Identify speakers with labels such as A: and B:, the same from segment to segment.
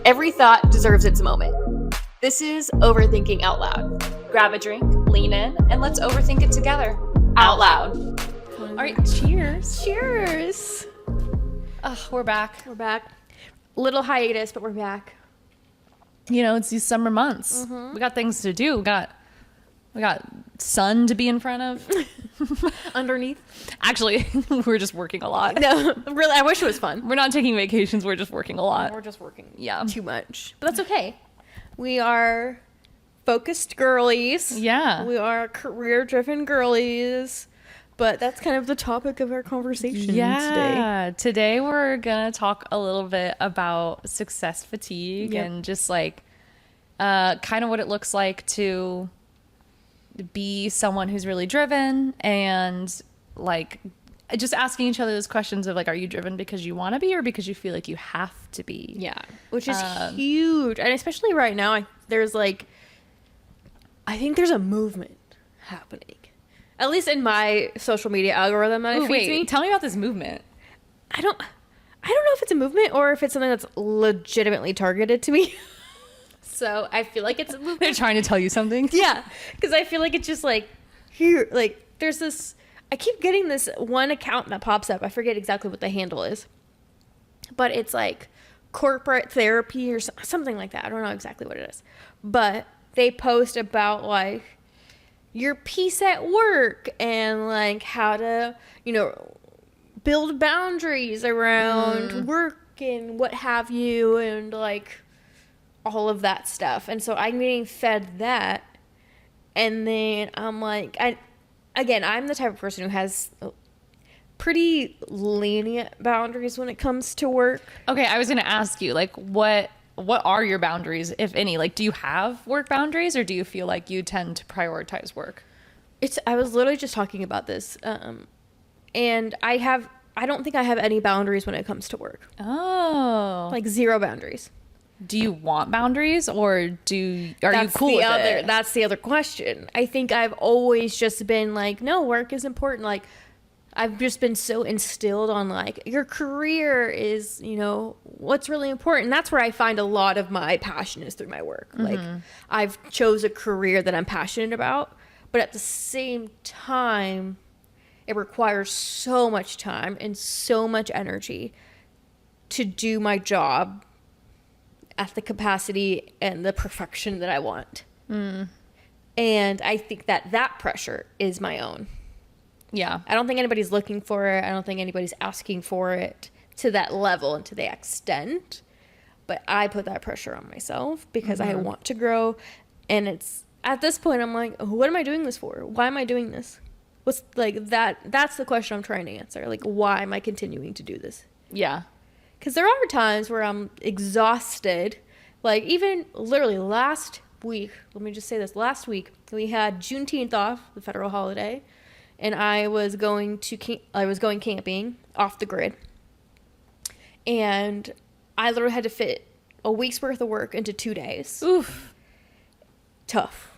A: Every thought deserves its moment. This is Overthinking Out Loud. Grab a drink, lean in, and let's overthink it together. Out loud.
B: All right, cheers.
A: Cheers.
B: We're back.
A: We're back. Little hiatus, but we're back.
B: You know, it's these summer months. Mm-hmm. We got things to do. We got sun to be in front of.
A: Underneath.
B: Actually, we're just working a lot.
A: No, really, I wish it was fun.
B: We're not taking vacations. We're just working a lot.
A: We're just working
B: too
A: much. But that's okay. We are focused girlies.
B: Yeah.
A: We are career-driven girlies. But that's kind of the topic of our conversation today.
B: Today we're going to talk a little bit about success fatigue and just like kind of what it looks like to be someone who's really driven, and like just asking each other those questions of like, are you driven because you want to be or because you feel like you have to be?
A: Yeah, which is huge. And especially right now, I think there's a movement happening. At least in my social media algorithm that it feeds me.
B: Tell me about this movement.
A: I don't know if it's a movement or if it's something that's legitimately targeted to me. So I feel like it's a movement.
B: They're trying to tell you something.
A: Yeah, because I feel like it's just like here, like there's this. I keep getting this one account that pops up. I forget exactly what the handle is, but it's like corporate therapy or something like that. I don't know exactly what it is, but they post about like your peace at work and like how to, build boundaries around work and what have you, and like all of that stuff. And so I'm getting fed that, and then I'm like, I'm the type of person who has pretty lenient boundaries when it comes to work.
B: Okay, I was going to ask you, like, what are your boundaries, if any? Like, do you have work boundaries, or do you feel like you tend to prioritize work?
A: I was literally just talking about this, and I don't think I have any boundaries when it comes to work.
B: Oh.
A: Like, zero boundaries.
B: Do you want boundaries, or are you cool with it?
A: That's the other question. I think I've always just been like, no, work is important. Like, I've just been so instilled on like, your career is, what's really important. And that's where I find a lot of my passion is through my work. Mm-hmm. Like, I've chose a career that I'm passionate about, but at the same time, it requires so much time and so much energy to do my job at the capacity and the perfection that I want. And I think that pressure is my own.
B: Yeah.
A: I don't think anybody's looking for it. I don't think anybody's asking for it to that level and to the extent. But I put that pressure on myself because I want to grow. And it's at this point, I'm like, what am I doing this for? Why am I doing this? What's like that? That's the question I'm trying to answer. Like, why am I continuing to do this?
B: Yeah.
A: Because there are times where I'm exhausted. Like, even literally last week, let me just say this. Last week, we had Juneteenth off, the federal holiday, and I was going camping off the grid. And I literally had to fit a week's worth of work into 2 days.
B: Oof.
A: Tough.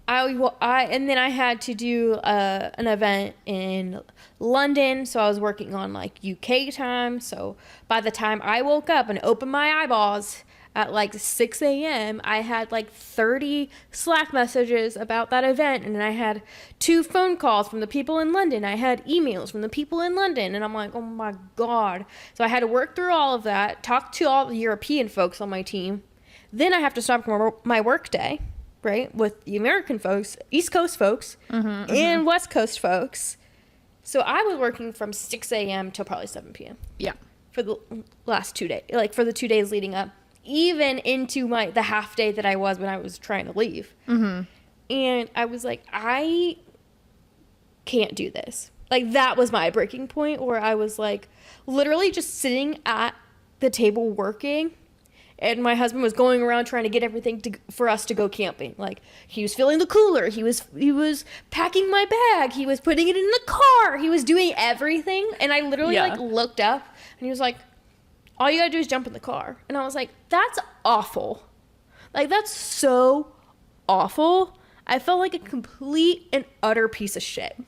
A: And then I had to do an event in London, so I was working on like UK time. So by the time I woke up and opened my eyeballs at like 6 a.m., I had like 30 Slack messages about that event, and then I had 2 phone calls from the people in London. I had emails from the people in London, and I'm like, oh my God. So I had to work through all of that, talk to all the European folks on my team. Then I have to stop my work day. Right, with the American folks, East Coast folks, and West Coast folks. So I was working from 6 a.m. till probably 7 p.m.
B: Yeah.
A: For the last 2 days, like for the 2 days leading up, even into the half day that I was when I was trying to leave. Mm-hmm. And I was like, I can't do this. Like, that was my breaking point, where I was like literally just sitting at the table working. And my husband was going around trying to get everything for us to go camping. Like, he was filling the cooler. He was packing my bag. He was putting it in the car. He was doing everything. And I literally looked up, and he was like, all you gotta do is jump in the car. And I was like, that's awful. Like, that's so awful. I felt like a complete and utter piece of shit.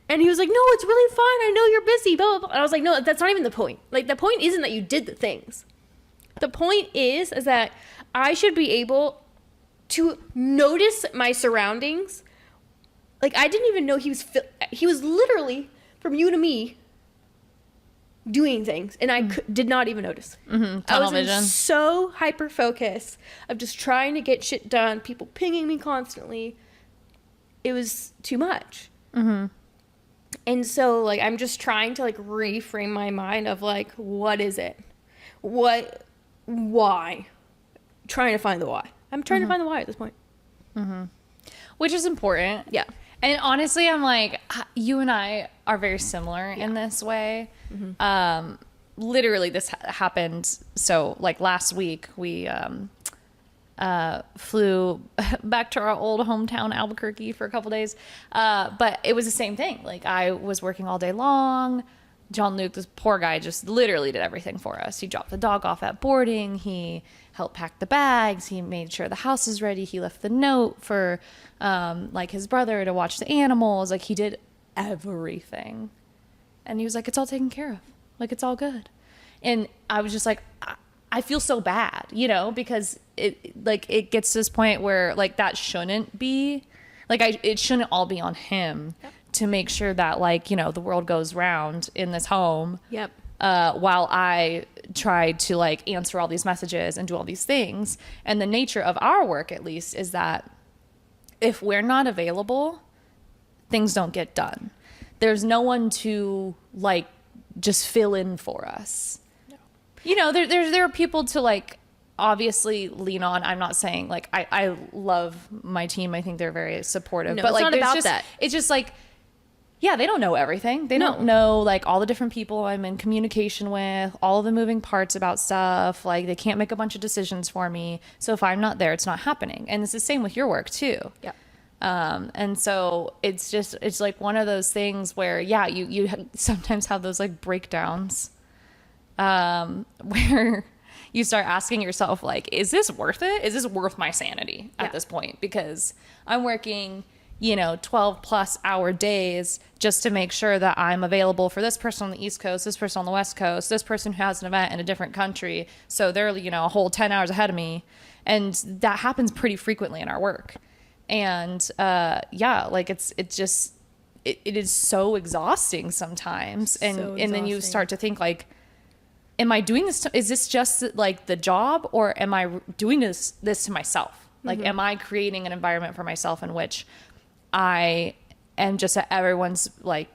A: And he was like, no, it's really fine. I know you're busy, blah, blah, blah. And I was like, no, that's not even the point. Like, the point isn't that you did the things. The point is that I should be able to notice my surroundings. Like, I didn't even know he was literally from you to me doing things, and I did not even notice. I was in so hyper focus of just trying to get shit done, people pinging me constantly. It was too much. And so, like, I'm just trying to, like, reframe my mind of, like, what is it? Why? Trying to find the why. I'm trying to find the why at this point.
B: Which is important.
A: Yeah.
B: And honestly, I'm like, you and I are very similar in this way. Literally, this happened. So, like, last week, we flew back to our old hometown, Albuquerque, for a couple days. But it was the same thing. Like, I was working all day long. John Luke, this poor guy, just literally did everything for us. He dropped the dog off at boarding. He helped pack the bags. He made sure the house is ready. He left the note for, like, his brother to watch the animals. Like, he did everything. And he was like, it's all taken care of. Like, it's all good. And I was just like, I feel so bad, you know, because it gets to this point where, like, that shouldn't be, like, it shouldn't all be on him. Yep. To make sure that, like, you know, the world goes round in this home.
A: Yep.
B: While I try to, like, answer all these messages and do all these things. And the nature of our work, at least, is that if we're not available, things don't get done. There's no one to, like, just fill in for us. No. You know, there are people to, like, obviously lean on. I'm not saying, like, I love my team. I think they're very supportive.
A: No,
B: but,
A: it's
B: like,
A: not about that.
B: It's just, like, yeah, they don't know everything. They don't know, like, all the different people I'm in communication with, all the moving parts about stuff. Like, they can't make a bunch of decisions for me. So if I'm not there, it's not happening. And it's the same with your work too.
A: Yeah.
B: And so it's like one of those things where, yeah, you sometimes have those, like, breakdowns, where you start asking yourself, like, is this worth it? Is this worth my sanity at this point? Because I'm working, you know, 12 plus hour days just to make sure that I'm available for this person on the East Coast, this person on the West Coast, this person who has an event in a different country. So they're, you know, a whole 10 hours ahead of me. And that happens pretty frequently in our work. And, yeah, like, it is so exhausting sometimes. And then you start to think, like, am I doing this? Is this just, like, the job, or am I doing this to myself? Like, am I creating an environment for myself in which I am just at everyone's, like,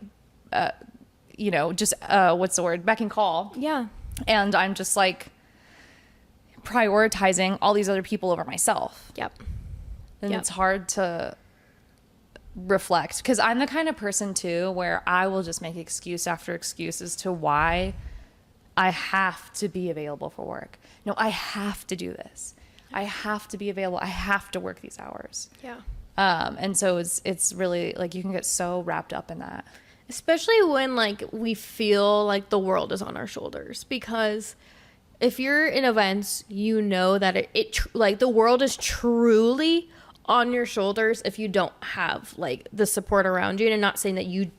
B: you know, just, what's the word? Beck and call.
A: Yeah.
B: And I'm just, like, prioritizing all these other people over myself.
A: Yep.
B: And it's hard to reflect, because I'm the kind of person too where I will just make excuse after excuse as to why I have to be available for work. No, I have to do this. I have to be available. I have to work these hours.
A: Yeah.
B: And so it's really, like, you can get so wrapped up in that.
A: Especially when, like, we feel like the world is on our shoulders, because if you're in events, you know that like, the world is truly on your shoulders if you don't have, like, the support around you. And I'm not saying that you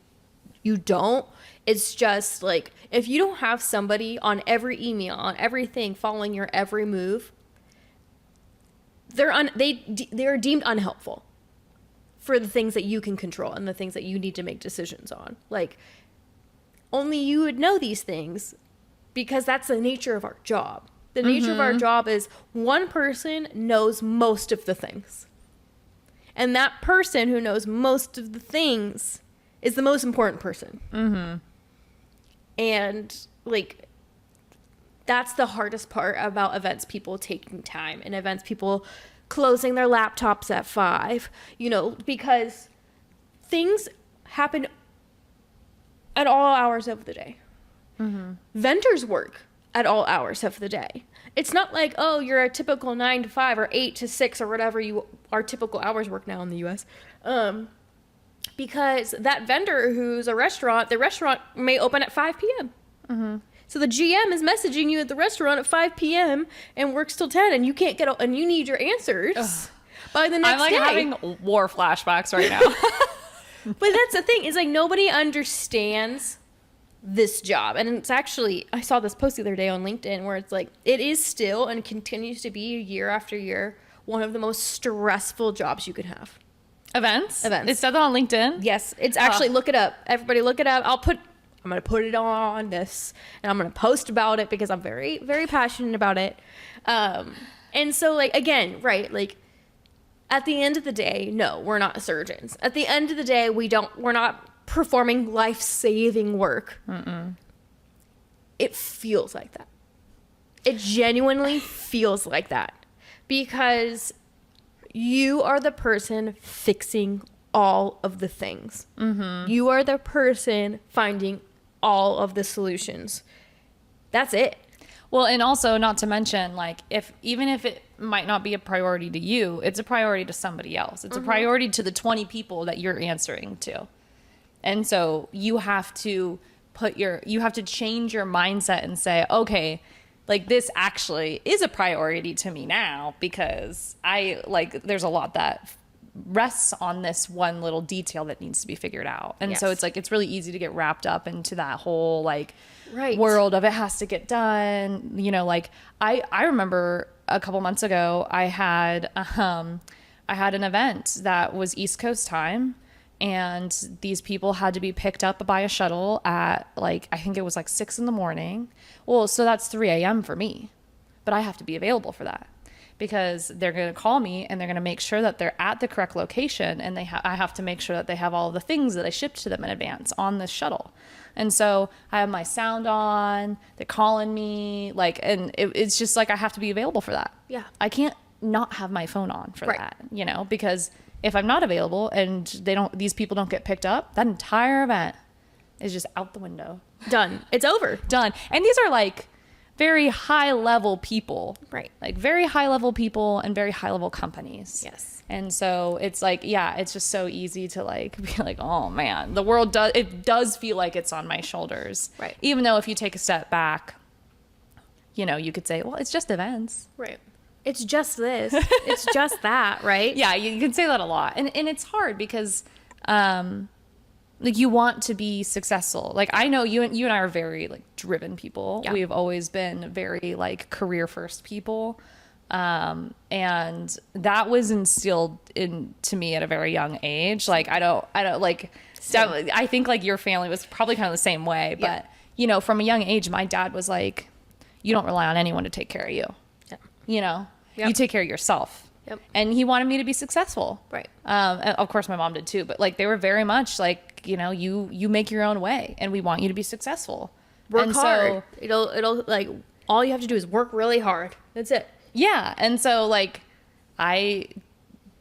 A: don't. It's just, like, if you don't have somebody on every email, on everything, following your every move, they're deemed unhelpful for the things that you can control and the things that you need to make decisions on. Like, only you would know these things, because that's the nature of our job. The nature of our job is one person knows most of the things. And that person who knows most of the things is the most important person. And, like, that's the hardest part about events people taking time, and events people closing their laptops at 5, you know, because things happen at all hours of the day. Vendors work at all hours of the day. It's not like, oh, you're a typical 9 to 5 or 8 to 6 or whatever our typical hours work now in the US. Because that vendor who's a restaurant, the restaurant may open at 5 p.m. So the GM is messaging you at the restaurant at 5 p.m. and works till 10, and you can't get, and you need your answers by the next day.
B: I'm, like, having war flashbacks right now.
A: But that's the thing, is, like, nobody understands this job. And it's actually, I saw this post the other day on LinkedIn where it's like, it is still and continues to be year after year one of the most stressful jobs you can have.
B: Events?
A: Events.
B: It said that on LinkedIn?
A: Yes. It's actually, look it up. Everybody look it up. I'm going to put it on this and I'm going to post about it because I'm very, very passionate about it. And so like, again, right. Like at the end of the day, no, we're not surgeons. At the end of the day, we're not performing life-saving work. Mm-mm. It feels like that. It genuinely feels like that because you are the person fixing all of the things. Mm-hmm. You are the person finding all of the solutions. That's it.
B: Well, and also not to mention, like, even if it might not be a priority to you, it's a priority to somebody else. It's a priority to the 20 people that you're answering to. And so you have to change your mindset and say, okay, like this actually is a priority to me now because there's a lot that rests on this one little detail that needs to be figured out. And so it's like, it's really easy to get wrapped up into that whole like world of it has to get done. You know, like I remember a couple months ago, I had an event that was East Coast time. And these people had to be picked up by a shuttle at like, I think it was like 6 a.m. Well, so that's 3 a.m. for me, but I have to be available for that because they're going to call me and they're going to make sure that they're at the correct location. And I have to make sure that they have all the things that I shipped to them in advance on this shuttle. And so I have my sound on, they're calling me like, and it's just like, I have to be available for that.
A: Yeah.
B: I can't not have my phone on for that, you know, because if I'm not available and these people don't get picked up, that entire event is just out the window.
A: Done. It's over.
B: Done. And these are like very high level people.
A: Right.
B: Like very high level people and very high level companies.
A: Yes.
B: And so it's like, yeah, it's just so easy to like be like, oh man, the world does feel like it's on my shoulders.
A: Right.
B: Even though if you take a step back, you know, you could say, well, it's just events.
A: Right. It's just this. It's just that, right?
B: Yeah, you can say that a lot. And it's hard because like you want to be successful. Like I know you and I are very like driven people. Yeah. We've always been very like career first people. And that was instilled into me at a very young age. Like I don't like I think like your family was probably kind of the same way, but you know, from a young age my dad was like, you don't rely on anyone to take care of you. Yeah. You know? Yep. You take care of yourself. Yep. And he wanted me to be successful. Right. And of course my mom did too, but like they were very much like, you know, you make your own way and we want you to be successful.
A: Work hard. So, it'll like all you have to do is work really hard. That's it.
B: Yeah. And so like I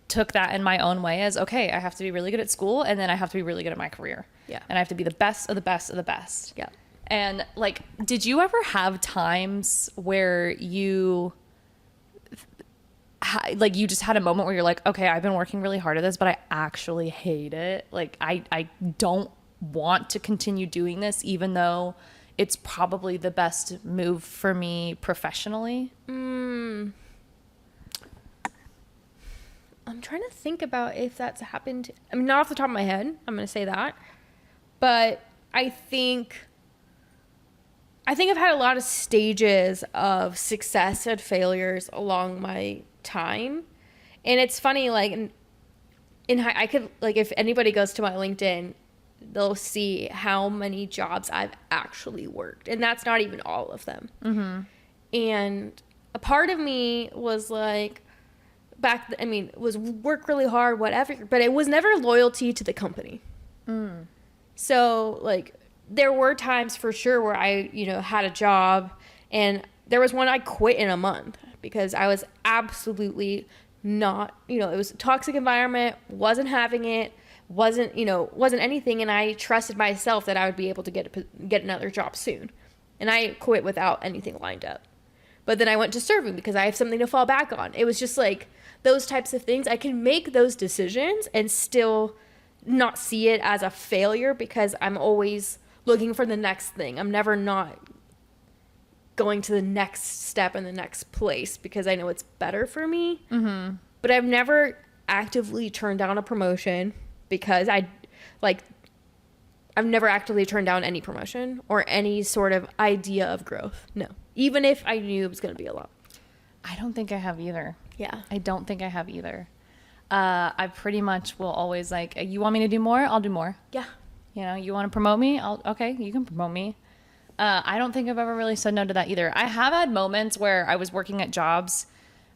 B: took that in my own way as, okay, I have to be really good at school and then I have to be really good at my career. Yeah. And I have to be the best of the best of the best. Yeah. And like, did you ever have times where you just had a moment where you're like, okay, I've been working really hard at this, but I actually hate it. Like I don't want to continue doing this, even though it's probably the best move for me professionally. I'm
A: trying to think about if that's happened. I mean, not off the top of my head, I'm going to say that, but I think I've had a lot of stages of success and failures along my time. And it's funny, like I could, like, if anybody goes to my LinkedIn, they'll see how many jobs I've actually worked. And that's not even all of them. Mm-hmm. And a part of me was like, was work really hard, whatever, but it was never loyalty to the company. So like there were times for sure where I, you know, had a job and there was one I quit in a month because I was absolutely not, you know, it was a toxic environment, wasn't having it, wasn't anything. And I trusted myself that I would be able to get another job soon. And I quit without anything lined up. But then I went to serving because I have something to fall back on. It was just like those types of things. I can make those decisions and still not see it as a failure because I'm always looking for the next thing. I'm never not going to the next step in the next place because I know it's better for me. Mm-hmm. But I've never actively turned down a promotion because I've never actively turned down any promotion or any sort of idea of growth. No. Even if I knew it was going to be a lot.
B: I don't think I have either.
A: Yeah.
B: I don't think I have either. I pretty much will always like, you want me to do more? I'll do more.
A: Yeah.
B: You know, you want to promote me? Okay, you can promote me. I don't think I've ever really said no to that either. I have had moments where I was working at jobs.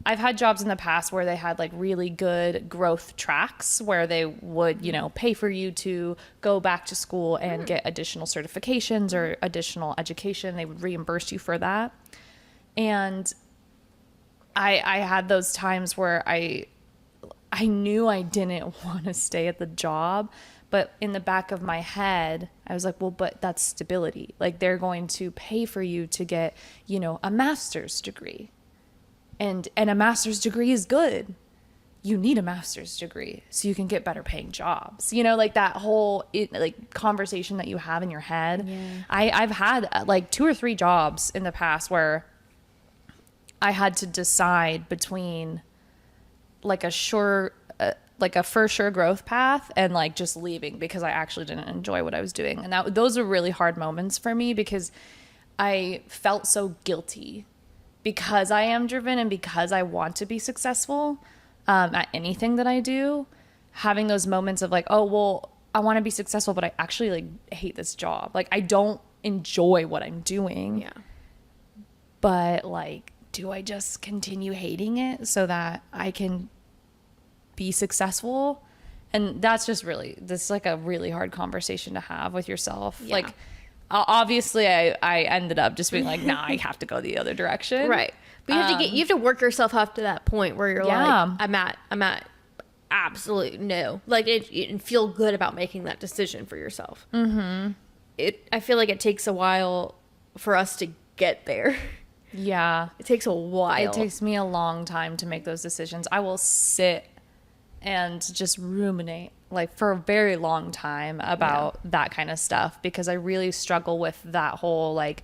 B: I've had jobs in the past where they had like really good growth tracks where they would, you know, pay for you to go back to school and get additional certifications or additional education. They would reimburse you for that. And I had those times where I knew I didn't want to stay at the job, but in the back of my head, I was like, well, but that's stability. Like they're going to pay for you to get, you know, a master's degree. And a master's degree is good. You need a master's degree so you can get better paying jobs. You know, like that whole like conversation that you have in your head. Yeah. I've had like 2 or 3 jobs in the past where I had to decide between like a for sure growth path and like just leaving because I actually didn't enjoy what I was doing. And those are really hard moments for me because I felt so guilty because I am driven and because I want to be successful at anything that I do. Having those moments of like, oh, well, I want to be successful, but I actually like hate this job. Like I don't enjoy what I'm doing. Yeah. But like, do I just continue hating it so that I can be successful? And that's just really, this is like a really hard conversation to have with yourself. Yeah. Like obviously I ended up just being like, nah, I have to go the other direction.
A: Right. But you have to work yourself up to that point where you're like, I'm at absolute no. Like it feel good about making that decision for yourself. Mm-hmm. I feel like it takes a while for us to get there.
B: Yeah.
A: It takes a while.
B: It takes me a long time to make those decisions. I will sit and just ruminate like for a very long time about that kind of stuff because I really struggle with that whole like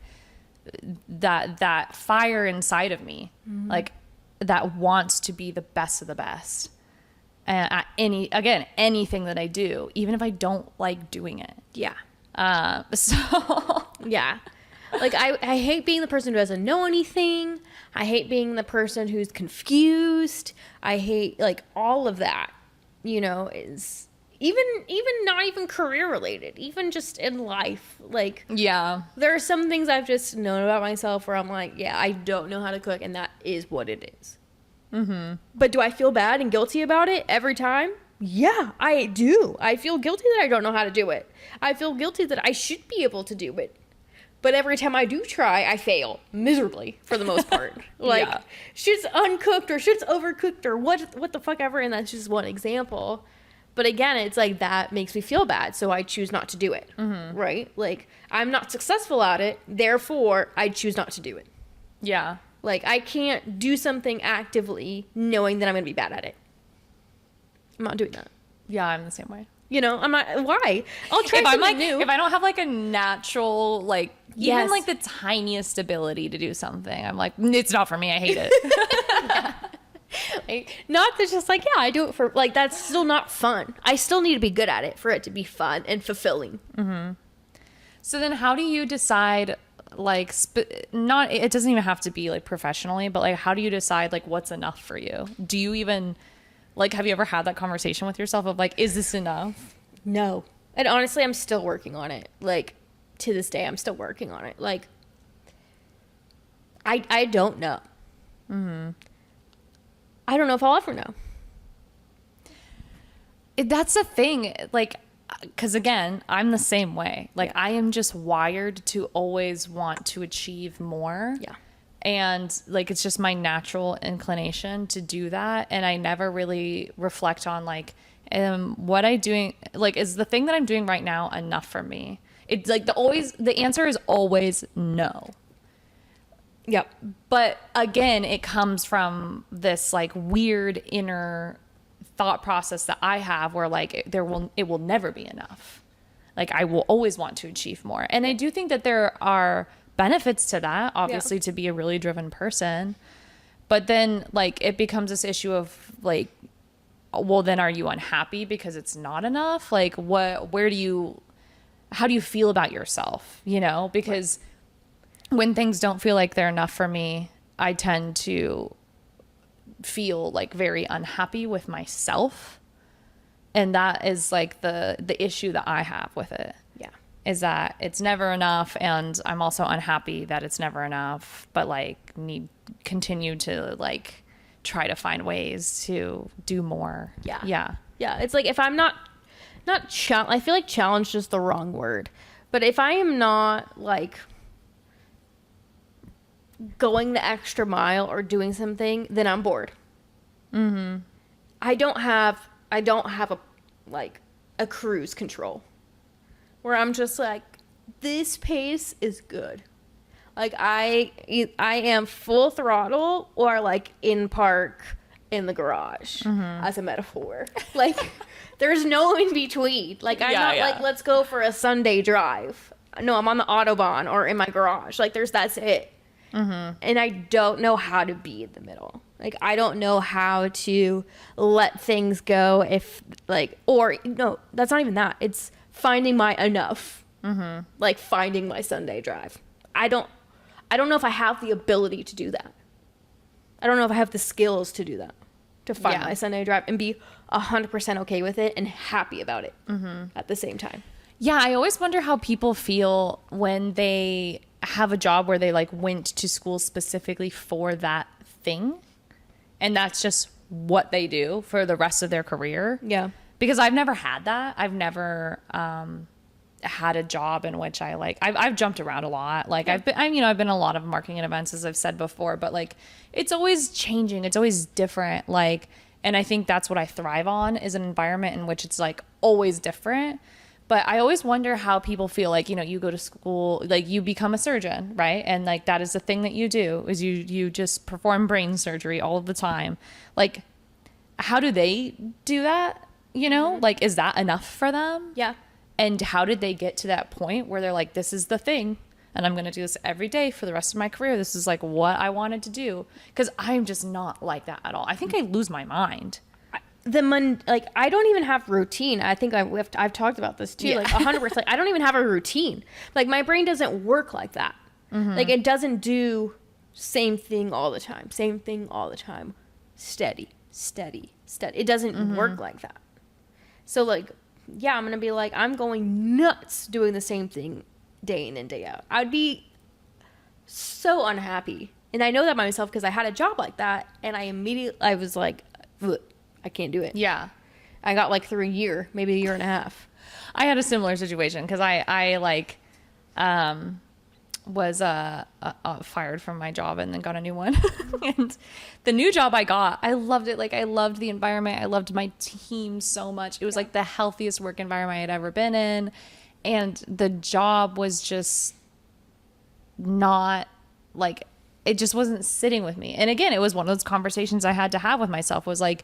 B: that fire inside of me, like that wants to be the best of the best at anything that I do, even if I don't like doing it.
A: Yeah.
B: So
A: yeah. Like I hate being the person who doesn't know anything. I hate being the person who's confused. I hate like all of that, you know, is even not even career related, even just in life. Like, yeah, there are some things I've just known about myself where I'm like, yeah, I don't know how to cook and that is what it is. Mm-hmm. But do I feel bad and guilty about it every time? Yeah, I do. I feel guilty that I don't know how to do it. I feel guilty that I should be able to do it. But every time I do try, I fail miserably for the most part. Like, shit's uncooked or shit's overcooked or what the fuck ever. And that's just one example. But again, it's like that makes me feel bad. So I choose not to do it. Mm-hmm. Right? Like, I'm not successful at it. Therefore, I choose not to do it. Yeah. Like, I can't do something actively knowing that I'm going to be bad at it. I'm not doing that.
B: Yeah, I'm the same way.
A: You know, I'm not, why? I'll try something new.
B: If I don't have like a natural, like, even like the tiniest ability to do something, I'm like, it's not for me. I hate it.
A: Yeah. Like, not that just like, yeah, I do it for, like, that's still not fun. I still need to be good at it for it to be fun and fulfilling.
B: Mm-hmm. So then how do you decide, like, it doesn't even have to be like professionally, but like, how do you decide like what's enough for you? Do you even... Like, have you ever had that conversation with yourself of like, is this enough?
A: No. And honestly, I'm still working on it. Like, to this day, I'm still working on it. Like, I don't know. Mm-hmm. I don't know if I'll ever know.
B: That's the thing. Like, because again, I'm the same way. Like, I am just wired to always want to achieve more. Yeah. And like, it's just my natural inclination to do that. And I never really reflect on like, what I doing, like, is the thing that I'm doing right now enough for me? It's like the answer is always no. Yep. But again, it comes from this like weird inner thought process that I have where like, it will never be enough. Like, I will always want to achieve more. And I do think that there are benefits to that, obviously, to be a really driven person. But then like it becomes this issue of like, well, then are you unhappy because it's not enough? Like, where do you how do you feel about yourself, you know? Because when things don't feel like they're enough for me, I tend to feel like very unhappy with myself. And that is like the issue that I have with it.
A: Yeah.
B: Is that it's never enough, and I'm also unhappy that it's never enough, but like continue to like try to find ways to do more.
A: Yeah.
B: Yeah.
A: Yeah. It's like if I'm not I feel like challenge is the wrong word, but if I am not like going the extra mile or doing something, then I'm bored. Mm-hmm. I don't have a cruise control where I'm just like, this pace is good. Like I am full throttle or like in park in the garage as a metaphor. Like there's no in between. Like I'm not like, let's go for a Sunday drive. No, I'm on the Autobahn or in my garage. Like that's it. And I don't know how to be in the middle. Like I don't know how to let things go if like, or no, that's not even that. It's finding my enough. Like finding my Sunday drive. I don't know if I have the ability to do that. I don't know if I have the skills to do that, to find my Sunday drive and be 100% okay with it and happy about it at the same time.
B: Yeah, I always wonder how people feel when they have a job where they like went to school specifically for that thing, and that's just what they do for the rest of their career.
A: Yeah.
B: Because I've never had that. I've never had a job in which I like I've jumped around a lot. Like I've been in a lot of marketing events, as I've said before, but like it's always changing. It's always different. Like, and I think that's what I thrive on, is an environment in which it's like always different. But I always wonder how people feel like, you know, you go to school, like you become a surgeon, right? And like that is the thing that you do, is you just perform brain surgery all of the time. Like, how do they do that? You know, like, is that enough for them?
A: Yeah.
B: And how did they get to that point where they're like, this is the thing, and I'm going to do this every day for the rest of my career. This is like what I wanted to do. Because I'm just not like that at all. I think I lose my mind.
A: Like I don't even have routine. I think I've talked about this too. Yeah. Like 100%. Like I don't even have a routine. Like my brain doesn't work like that. Like it doesn't do same thing all the time. Same thing all the time. Steady. It doesn't work like that. So like, yeah, I'm going to be like, I'm going nuts doing the same thing day in and day out. I'd be so unhappy. And I know that myself because I had a job like that. And I was like, I can't do it.
B: Yeah.
A: I got like through a year, maybe a year and a half.
B: I had a similar situation because I like was fired from my job and then got a new one. And the new job I got, I loved it. Like I loved the environment. I loved my team so much. It was like the healthiest work environment I had ever been in. And the job was just not like, it just wasn't sitting with me. And again, it was one of those conversations I had to have with myself, was like,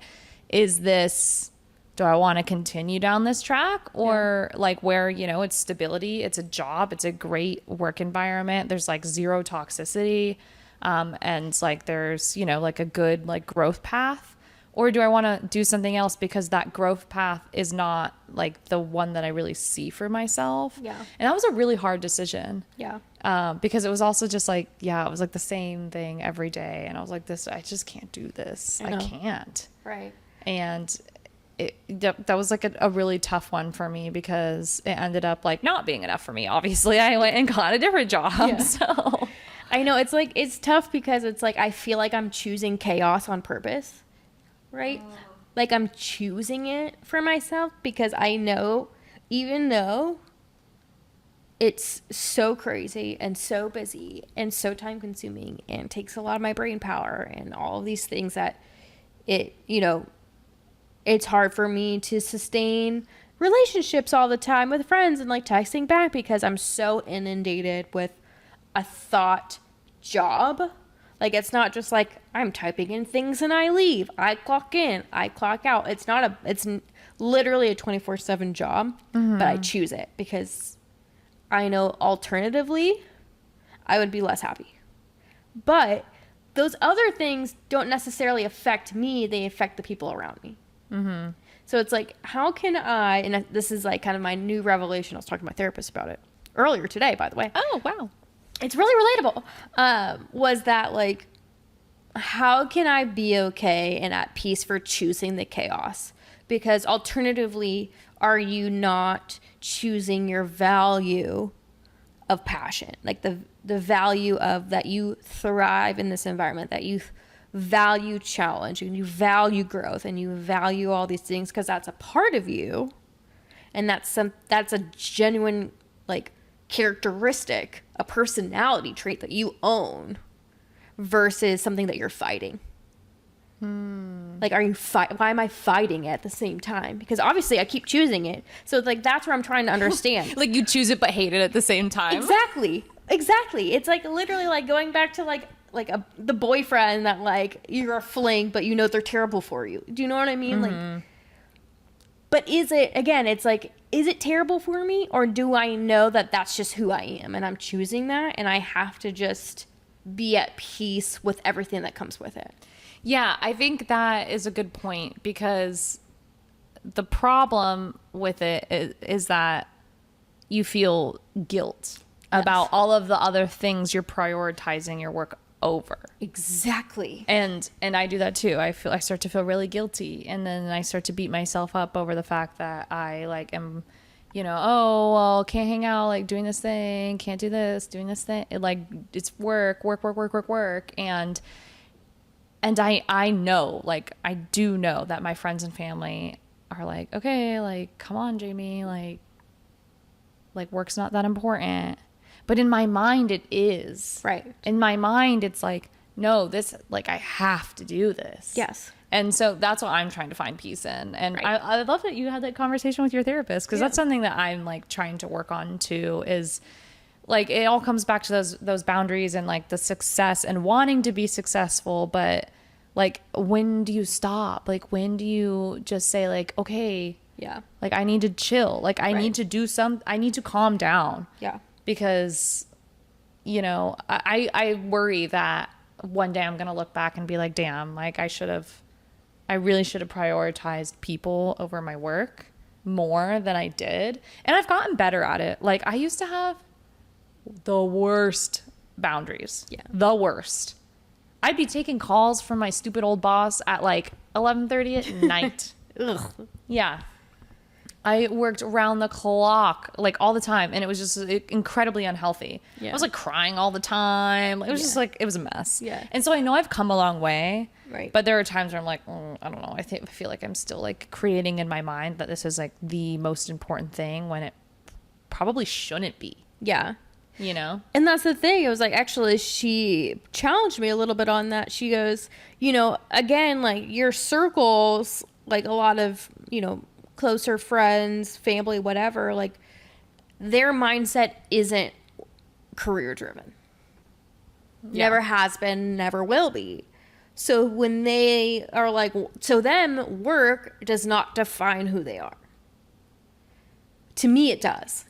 B: do I want to continue down this track, or like where, you know, it's stability, it's a job, it's a great work environment, there's like zero toxicity, and like there's, you know, like a good like growth path, or do I want to do something else because that growth path is not like the one that I really see for myself.
A: Yeah.
B: And that was a really hard decision.
A: Yeah.
B: Because it was also just like, it was like the same thing every day, and I was like, I just can't do this. I can't.
A: Right.
B: And that was like a really tough one for me, because it ended up like not being enough for me. Obviously, I went and got a different job. Yeah. So
A: I know it's tough because it's like I feel like I'm choosing chaos on purpose, right? Like I'm choosing it for myself because I know, even though it's so crazy and so busy and so time consuming and takes a lot of my brain power and all of these things, that it, you know, it's hard for me to sustain relationships all the time with friends and like texting back because I'm so inundated with a thought job. Like it's not just like I'm typing in things and I leave. I clock in, I clock out. It's literally a 24/7 job, but I choose it because I know alternatively I would be less happy. But those other things don't necessarily affect me. They affect the people around me. So it's like, how can I, and this is like kind of my new revelation. I was talking to my therapist about it earlier today, by the way.
B: Oh, wow.
A: It's really relatable. Was that like, how can I be okay and at peace for choosing the chaos? Because alternatively, are you not choosing your value of passion? Like the value of that you thrive in this environment, that you value challenge and you value growth and you value all these things because that's a part of you. And that's a genuine like characteristic, a personality trait that you own versus something that you're fighting. Like, why am I fighting it at the same time? Because obviously I keep choosing it. So it's like, that's where I'm trying to understand.
B: Like you choose it but hate it at the same time.
A: Exactly. It's like literally like going back to the boyfriend that like you're a fling, but you know they're terrible for you. Do you know what I mean? Like, but is it terrible for me, or do I know that that's just who I am and I'm choosing that and I have to just be at peace with everything that comes with it?
B: Yeah, I think that is a good point, because the problem with it is that you feel guilt about all of the other things you're prioritizing your work over.
A: Exactly.
B: And I do that too. I start to feel really guilty, and then I start to beat myself up over the fact that I like am, oh, well, can't hang out, like doing this thing, can't do this, doing this thing. It's work. And I know, like, I do know that my friends and family are like, okay, like, come on, Jamie, like work's not that important. But in my mind, it is.
A: Right.
B: In my mind, it's like, no, this, like, I have to do this.
A: Yes.
B: And so that's what I'm trying to find peace in. And
A: Right.
B: I love that you had that conversation with your therapist, because that's something that I'm, like, trying to work on, too, is... like, it all comes back to those boundaries and like the success and wanting to be successful. But like, when do you stop? Like, when do you just say like, okay,
A: Yeah.
B: like I need to chill. Like I need to do I need to calm down.
A: Yeah.
B: Because, I worry that one day I'm going to look back and be like, damn, like I really should have prioritized people over my work more than I did. And I've gotten better at it. Like, I used to have the worst boundaries.
A: Yeah.
B: The worst. I'd be taking calls from my stupid old boss at like 11:30 at night.
A: Ugh.
B: Yeah. I worked around the clock, like all the time, and it was just incredibly unhealthy.
A: Yeah.
B: I was like crying all the time. It was just like, it was a mess.
A: Yeah.
B: And so I know I've come a long way.
A: Right.
B: But there are times where I'm like, I don't know. I feel like I'm still like creating in my mind that this is like the most important thing when it probably shouldn't be.
A: Yeah.
B: And
A: that's the thing. It was like, actually, she challenged me a little bit on that. She goes, again, like your circles, like a lot of, closer friends, family, whatever, like their mindset isn't career driven. Yeah. Never has been, never will be. So when they are like, to them, work does not define who they are. To me, it does.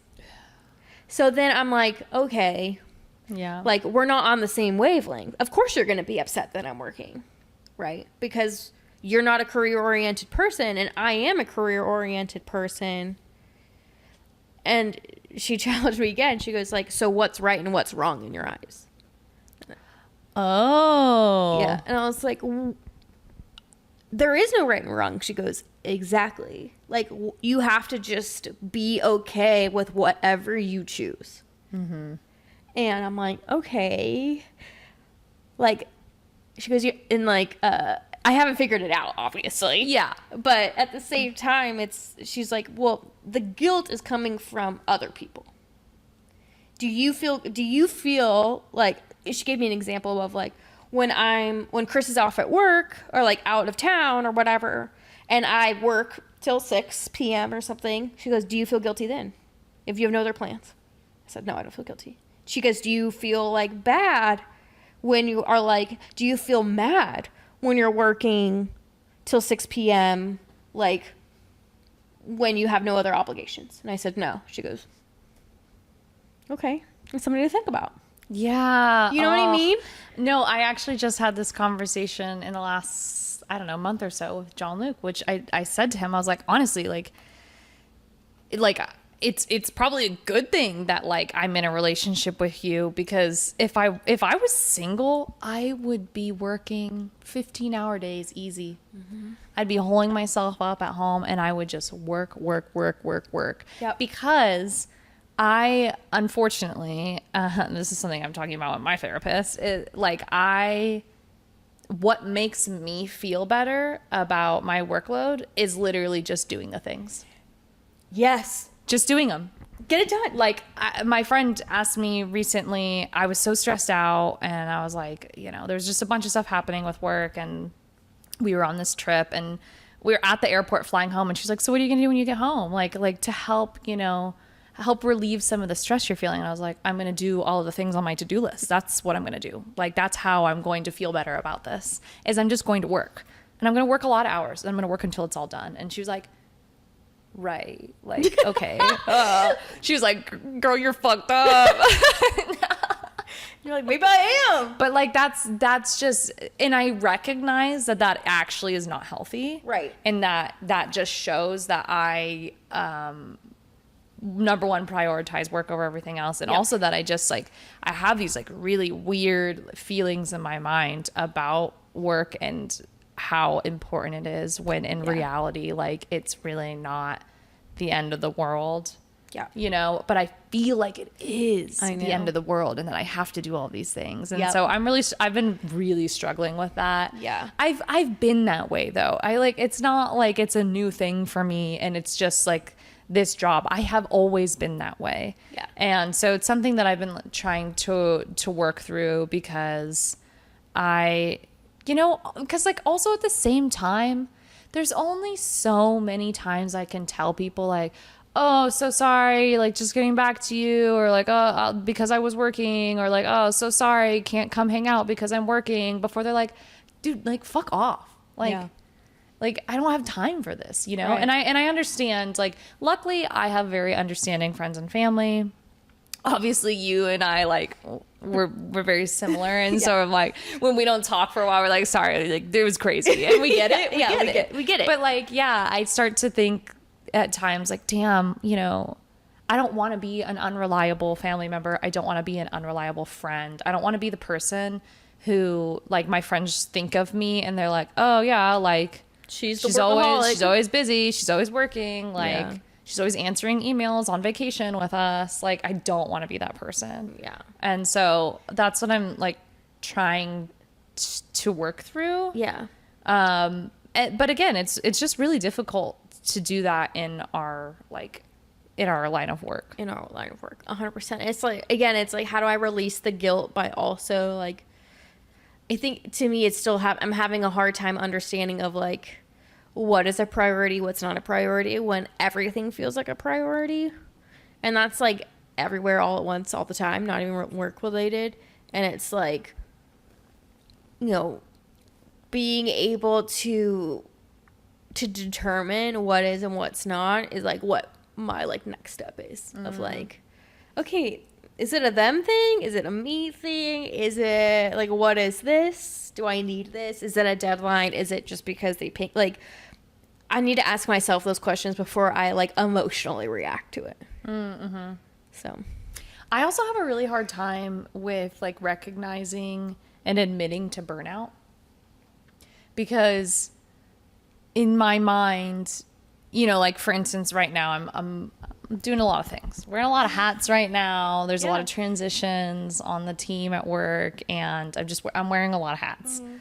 A: So then I'm like, okay,
B: yeah,
A: like we're not on the same wavelength. Of course you're going to be upset that I'm working, right? Because you're not a career-oriented person and I am a career-oriented person. And she challenged me again. She goes like, so what's right and what's wrong in your eyes?
B: Oh.
A: Yeah. And I was like, there is no right and wrong. She goes, exactly. Like, you have to just be okay with whatever you choose. Mm-hmm. And I'm like, okay. Like, she goes, I haven't figured it out, obviously. Yeah. But at the same time, she's like, well, the guilt is coming from other people. Do you feel like, she gave me an example of like, when Chris is off at work or like out of town or whatever, and I work till 6 p.m. or something, she goes, do you feel guilty then if you have no other plans? I said, no, I don't feel guilty. She goes, do you feel like bad when you are like, do you feel mad when you're working till 6 p.m. like when you have no other obligations? And I said, no. She goes, okay, that's something to think about.
B: Yeah.
A: You know what I mean?
B: No, I actually just had this conversation in the last, I don't know, month or so with John Luke, which I said to him, I was like, honestly, like it's probably a good thing that like I'm in a relationship with you, because if I was single, I would be working 15-hour days easy. I'd be holding myself up at home and I would just work.
A: Yep.
B: Because I, unfortunately, this is something I'm talking about with my therapist, what makes me feel better about my workload is literally just doing the things.
A: Yes.
B: Just doing them.
A: Get it done.
B: Like, my friend asked me recently, I was so stressed out, and I was like, you know, there's just a bunch of stuff happening with work, and we were on this trip, and we were at the airport flying home, and she's like, so what are you going to do when you get home? Like to help, you know, help relieve some of the stress you're feeling. And I was like, I'm going to do all of the things on my to-do list. That's what I'm going to do. Like, that's how I'm going to feel better about this, is I'm just going to work, and I'm going to work a lot of hours, and I'm going to work until it's all done. And she was like, right, like, okay. She was like, girl, you're fucked up.
A: You're like, maybe I am.
B: But like, that's just, and I recognize that actually is not healthy.
A: Right.
B: And that just shows that I, number one, prioritize work over everything else. And also that I just like, I have these like really weird feelings in my mind about work and how important it is, when in reality, like, it's really not the end of the world.
A: Yeah.
B: You know, but I feel like it is
A: I know.
B: the end of the world, and that I have to do all these things. And
A: Yep.
B: so I've been really struggling with that.
A: Yeah.
B: I've been that way though. It's not like it's a new thing for me, and it's just like this job. I have always been that way.
A: Yeah.
B: And so it's something that I've been trying to work through, because because like, also at the same time, there's only so many times I can tell people like, oh, so sorry, like, just getting back to you, or like, oh, because I was working, or like, oh, so sorry, can't come hang out because I'm working, before they're like, dude, like, fuck off. Like, like, I don't have time for this, you know?
A: Right.
B: And I understand, like, luckily I have very understanding friends and family. Obviously you and I, like, we're very similar. And so I'm like, when we don't talk for a while, we're like, sorry, like, it was crazy. And we get it.
A: We get it.
B: But like, yeah, I start to think at times like, damn, you know, I don't want to be an unreliable family member. I don't want to be an unreliable friend. I don't want to be the person who, like, my friends think of me and they're like, oh yeah, like, she's always busy. She's always working. Like, she's always answering emails on vacation with us. Like, I don't want to be that person.
A: Yeah.
B: And so that's what I'm like trying to work through.
A: Yeah.
B: But again, it's just really difficult to do that in our line of work.
A: 100%. It's like, again, it's like, how do I release the guilt by also, like, I think to me it's still I'm having a hard time understanding of like, what is a priority, what's not a priority, when everything feels like a priority. And that's like everywhere, all at once, all the time, not even work related. And it's like, you know, being able to determine what is and what's not is like what my like next step is. Of like, okay, is it a them thing? Is it a me thing? Is it like, what is this? Do I need this? Is it a deadline? Is it just because they pay? Like, I need to ask myself those questions before I like emotionally react to it. Mm-hmm. So
B: I also have a really hard time with like recognizing and admitting to burnout, because in my mind, you know, like, for instance, right now I'm doing a lot of things. Wearing a lot of hats right now. There's a lot of transitions on the team at work, and I'm wearing a lot of hats. Mm-hmm.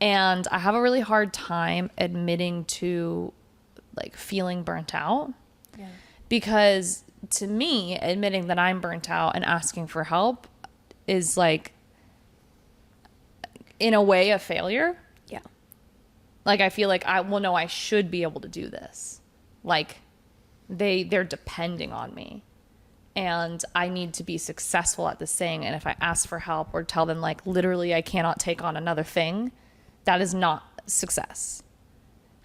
B: And I have a really hard time admitting to like feeling burnt out. Yeah. Because to me, admitting that I'm burnt out and asking for help is like, in a way, a failure.
A: Yeah.
B: Like, I feel like I should be able to do this. Like, they're depending on me, and I need to be successful at this thing. And if I ask for help or tell them like, literally, I cannot take on another thing, that is not success.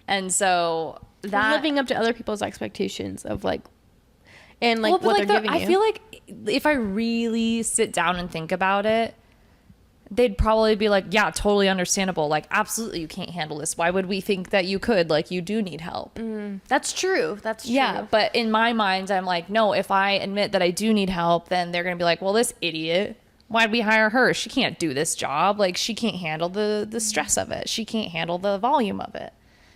B: And so that
A: living up to other people's expectations of like, and like what they're giving you.
B: I feel like if I really sit down and think about it, they'd probably be like, yeah, totally understandable. Like, absolutely, you can't handle this. Why would we think that you could? Like, you do need help.
A: That's true. That's true.
B: Yeah, but in my mind, I'm like, no, if I admit that I do need help, then they're going to be like, well, this idiot, why'd we hire her? She can't do this job. Like, she can't handle the stress of it. She can't handle the volume of it,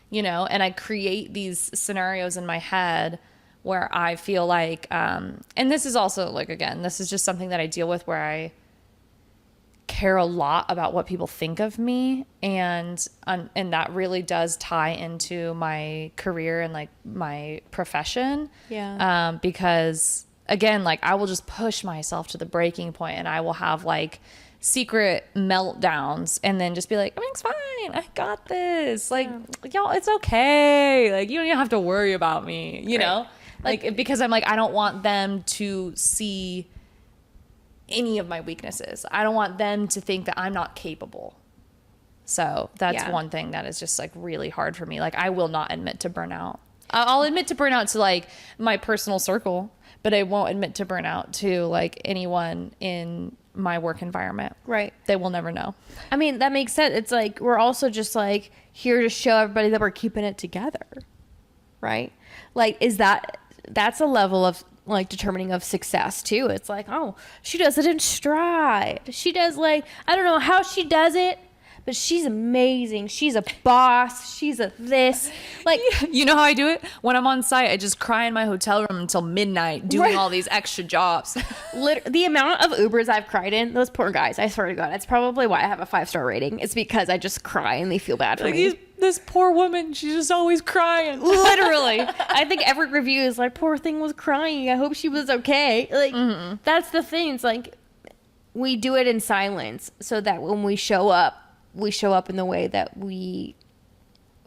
B: you know? And I create these scenarios in my head where I feel like, and this is also like, again, this is just something that I deal with where I care a lot about what people think of me, and that really does tie into my career and like my profession. Because again, like I will just push myself to the breaking point, and I will have like secret meltdowns, and then just be like, everything's fine, I got this, like y'all, it's okay, like you don't even have to worry about me, you know, like because I'm like, I don't want them to see any of my weaknesses. I don't want them to think that I'm not capable. So that's one thing that is just like really hard for me. Like I will not admit to burnout. I'll admit to burnout to like my personal circle, but I won't admit to burnout to like anyone in my work environment.
A: Right.
B: They will never know.
A: I mean, that makes sense. It's like we're also just like here to show everybody that we're keeping it together. Right? Like that's a level of like determining of success too. It's like, oh, she does it in stride. She does like, I don't know how she does it, but she's amazing. She's a boss. She's a this. Like,
B: you know how I do it? When I'm on site, I just cry in my hotel room until midnight doing all these extra jobs.
A: The amount of Ubers I've cried in, those poor guys, I swear to God, it's probably why I have a 5-star rating. It's because I just cry and they feel bad for me.
B: This poor woman, she's just always crying.
A: Literally. I think every review is like, poor thing was crying. I hope she was okay. Like, that's the thing. It's like, we do it in silence so that when we show up in the way that we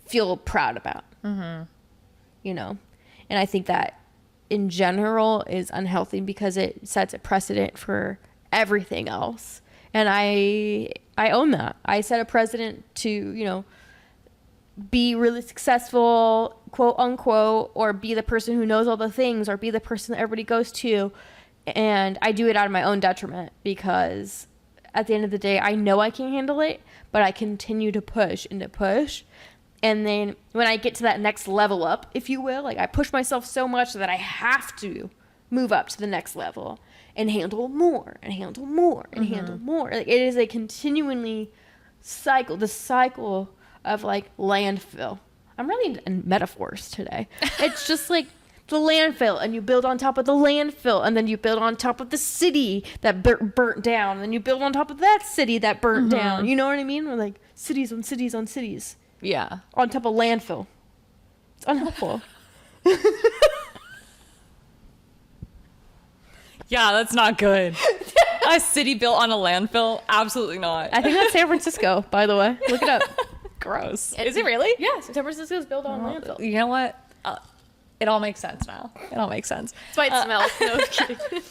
A: feel proud about. You know? And I think that in general is unhealthy because it sets a precedent for everything else. And I own that. I set a precedent to, you know, be really successful, quote unquote, or be the person who knows all the things, or be the person that everybody goes to. And I do it out of my own detriment because at the end of the day, I know I can't handle it, but I continue to push and to push. And then when I get to that next level up, if you will, like I push myself so much that I have to move up to the next level and handle more and handle more and handle more. Like it is a continually the cycle of like landfill. I'm really in metaphors today. It's just like the landfill, and you build on top of the landfill, and then you build on top of the city that burnt down, and then you build on top of that city that burnt down. You know what I mean? We're like cities on cities on cities.
B: Yeah.
A: On top of landfill. It's unhelpful.
B: Yeah, that's not good. A city built on a landfill? Absolutely not.
A: I think that's San Francisco, by the way. Look it up.
B: Gross. Is it really?
A: Yeah, San Francisco is built on landfill.
B: You know what? It all makes sense now. It all makes sense.
A: That's why it smells. No, I'm kidding.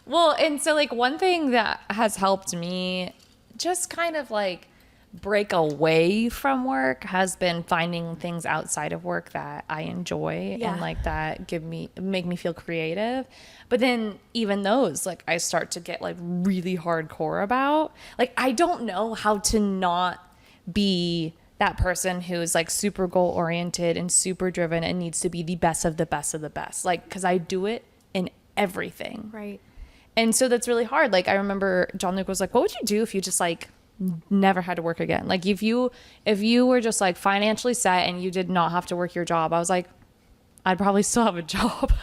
B: Well, and so like one thing that has helped me just kind of like break away from work has been finding things outside of work that I enjoy and like that make me feel creative. But then even those, like I start to get like really hardcore about. Like I don't know how to not be that person who's like super goal oriented and super driven and needs to be the best of the best of the best. Like, cause I do it in everything.
A: Right.
B: And so that's really hard. Like I remember John Luke was like, what would you do if you just like never had to work again? Like if you were just like financially set and you did not have to work your job, I was like, I'd probably still have a job.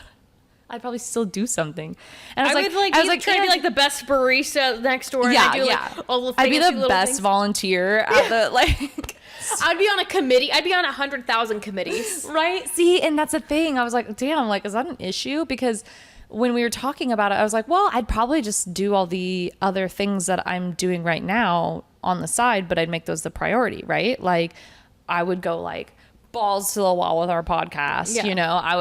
B: I'd probably still do something. And I was like
A: trying to be like the best barista next door. And
B: yeah,
A: I do,
B: yeah.
A: Like, all the
B: I'd be
A: things,
B: the best volunteer at the like.
A: I'd be on a committee. I'd be on 100,000 committees.
B: Right. See, and that's the thing. I was like, damn, like, is that an issue? Because when we were talking about it, I was like, well, I'd probably just do all the other things that I'm doing right now on the side, but I'd make those the priority, right? Like I would go like balls to the wall with our podcast. You know, I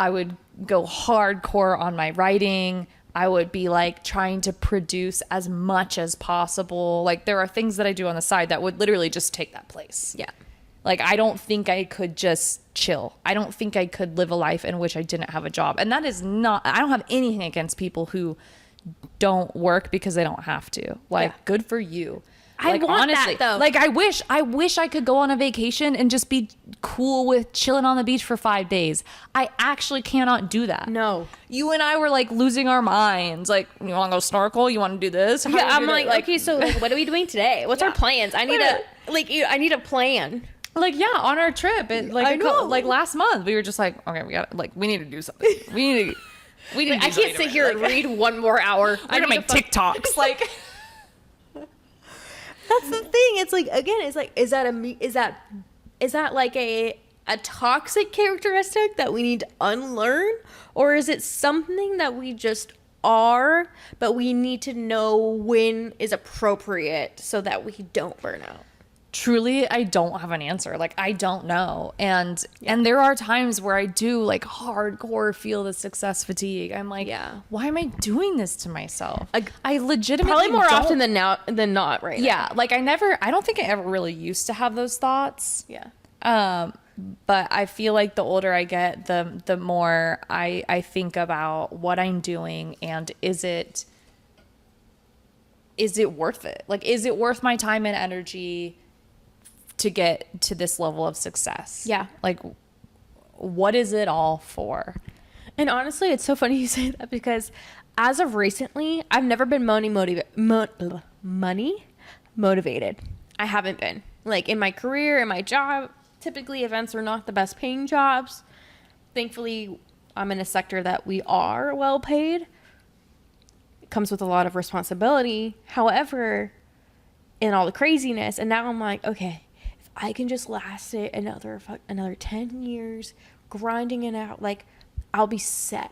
B: would go hardcore on my writing. I would be like trying to produce as much as possible. Like there are things that I do on the side that would literally just take that place.
A: Yeah.
B: Like, I don't think I could just chill. I don't think I could live a life in which I didn't have a job. And that is not, I don't have anything against people who don't work because they don't have to. Like, good for you.
A: I
B: Like,
A: want
B: honestly,
A: that, though.
B: like, I wish I could go on a vacation and just be cool with chilling on the beach for 5 days. I actually cannot do that.
A: No.
B: You and I were like losing our minds. Like, you want to go snorkel? You want to do this? How do
A: Yeah,
B: you
A: I'm
B: do that?
A: like, okay, so like, what are we doing today? What's our plans? I need I need a plan.
B: Like, yeah, on our trip,
A: I know.
B: like last month, we were just like, okay, we need to do something. We need to.
A: I can't sit here and read one more hour.
B: I gotta make TikToks. Like,
A: that's the thing. It's like, again, it's like, is that like a toxic characteristic that we need to unlearn, or is it something that we just are, but we need to know when is appropriate so that we don't burn out?
B: truly, I don't have an answer. Like, I don't know. And there are times where I do like hardcore feel the success fatigue. I'm like, why am I doing this to myself? I legitimately
A: probably more
B: don't,
A: often than not right now.
B: like I don't think I ever really used to have those thoughts. But I feel like the older I get, the more I think about what I'm doing, and is it worth it? Like, is it worth my time and energy to get to this level of success? Like, what is it all for?
A: And honestly, it's so funny you say that, because as of recently, I've never been money motivated. I haven't been. Like, in my career, in my job, typically events are not the best paying jobs. Thankfully, I'm in a sector that we are well paid. It comes with a lot of responsibility. However, in all the craziness, and now I'm like, okay, if I can just last it another 10 years, grinding it out, like, I'll be set.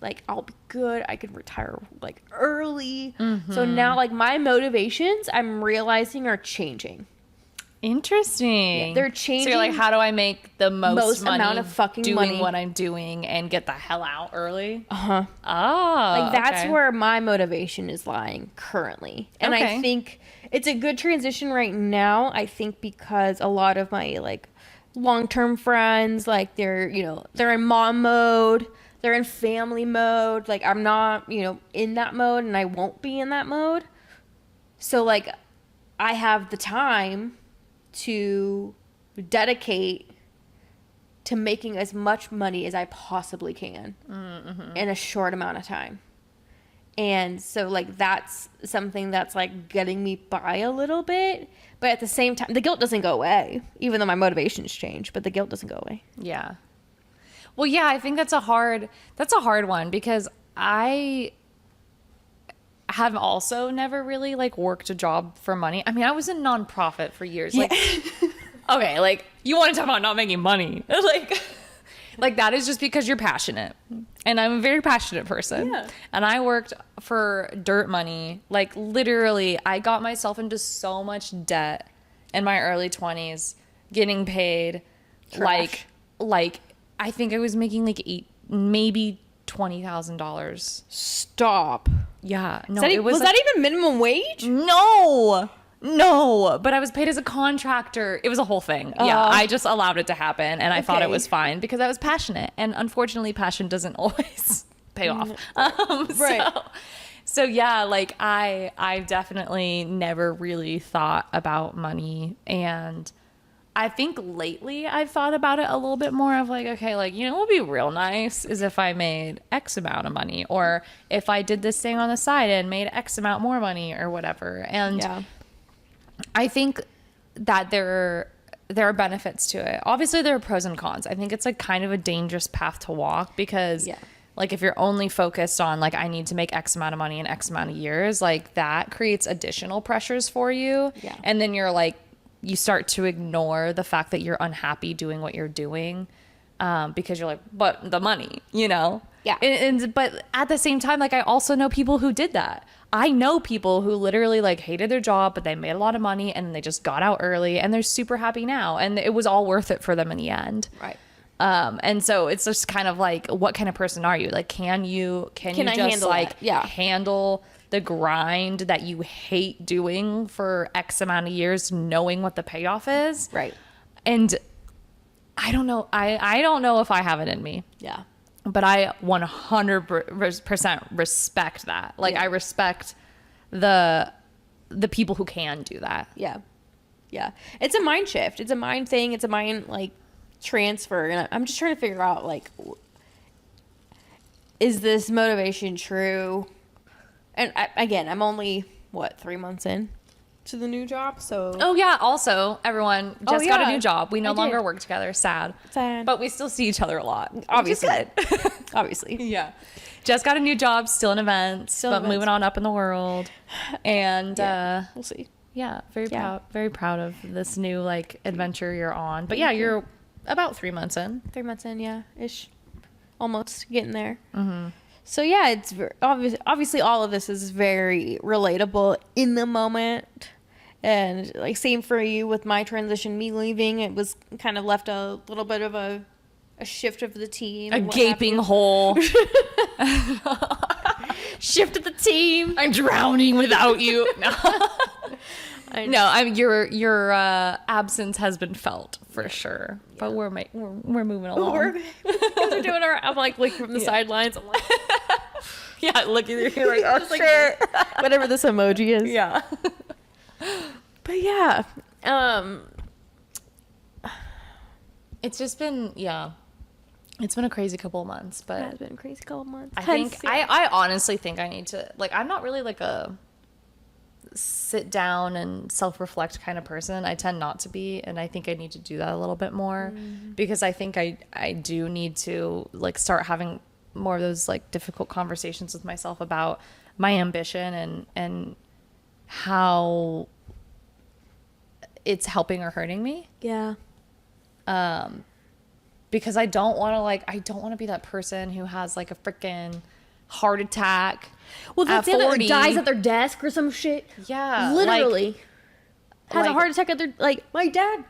A: Like, I'll be good. I could retire, like, early. Mm-hmm. So now, like, my motivations, I'm realizing, are changing.
B: Interesting.
A: Yeah, they're changing.
B: So you're like, how do I make the most money
A: amount of fucking
B: doing
A: money
B: what I'm doing and get the hell out early?
A: Oh, like, that's where my motivation is lying currently. And I think it's a good transition right now. I think because a lot of my, like, long-term friends, like, they're in mom mode, they're in family mode. Like, I'm not, in that mode, and I won't be in that mode. So, like, I have the time to dedicate to making as much money as I possibly can in a short amount of time. And so, like, that's something that's, like, getting me by a little bit. But at the same time, the guilt doesn't go away, even though my motivations change, but the guilt doesn't go away.
B: Yeah. Well, yeah, I think that's a hard one, because I have also never really, like, worked a job for money. I mean, I was in nonprofit for years. Like, okay, like, you want to talk about not making money. Like, that is just because you're passionate. And I'm a very passionate person. Yeah. And I worked for dirt money. Like, literally, I got myself into so much debt in my early 20s, getting paid,
A: Trash.
B: like, I think I was making, like, maybe $20,000.
A: Stop.
B: Yeah. No,
A: was that even minimum wage?
B: No, but I was paid as a contractor. It was a whole thing. Yeah, I just allowed it to happen, and I thought it was fine because I was passionate. And unfortunately, passion doesn't always pay off.
A: Right.
B: So yeah, like, I've definitely never really thought about money, and I think lately I've thought about it a little bit more of, like, okay, like, what would be real nice is if I made X amount of money, or if I did this thing on the side and made X amount more money or whatever. And I think that there are benefits to it. Obviously, there are pros and cons. I think it's, like, kind of a dangerous path to walk, because like, if you're only focused on, like, I need to make X amount of money in X amount of years, like, that creates additional pressures for you. Yeah. And then you're like, you start to ignore the fact that you're unhappy doing what you're doing, because you're like, but the money, Yeah. But at the same time, like, I also know people who did that. I know people who literally, like, hated their job, but they made a lot of money and they just got out early and they're super happy now. And it was all worth it for them in the end.
A: Right.
B: And so it's just kind of like, what kind of person are you? Like, can you just handle, like, handle the grind that you hate doing for X amount of years, knowing what the payoff is?
A: Right.
B: And I don't know. I don't know if I have it in me.
A: Yeah.
B: But I 100% respect that. Like,
A: Yeah.
B: I respect the people who can do that.
A: Yeah. Yeah. It's a mind shift. It's a mind thing. It's a mind, like, transfer. And I'm just trying to figure out, like, is this motivation true? And again, I'm only, 3 months in to the new job, so...
B: Oh, yeah. Also, everyone just got a new job. We no longer
A: did.
B: work together. Sad.
A: Sad.
B: But we still see each other a lot.
A: Obviously.
B: Which is good.
A: Obviously.
B: Yeah. Just got a new job, still in events, but moving on up in the world. And
A: we'll see.
B: Yeah, very proud of this new, like, adventure you're on. But yeah, you're about 3 months in.
A: 3 months in, yeah, ish. Almost getting there. Mm-hmm. So yeah, it's obviously all of this is very relatable in the moment. And like same for you with my transition, me leaving, it was kind of left a little bit of a shift of the team.
B: A gaping hole.
A: Shift of the team.
B: I'm drowning without you. No. Your absence has been felt for sure. Yeah. But we're moving along.
A: We're doing I'm like from the sidelines. I'm like,
B: yeah, looking at you like, oh
A: like,
B: sure,
A: whatever this emoji is.
B: Yeah.
A: But yeah,
B: it's just been it's been a crazy couple of months. But
A: it's been a crazy couple of months.
B: I honestly think I need to, like, I'm not really like a sit down and self-reflect kind of person. I tend not to be, and I think I need to do that a little bit more because I think I do need to, like, start having more of those, like, difficult conversations with myself about my ambition and how it's helping or hurting me.
A: Yeah.
B: Because I don't want to be that person who has, like, a freaking heart attack.
A: Well, that's the other, dies at their desk or some shit.
B: Yeah.
A: Literally. Has a heart attack at their, like, my dad,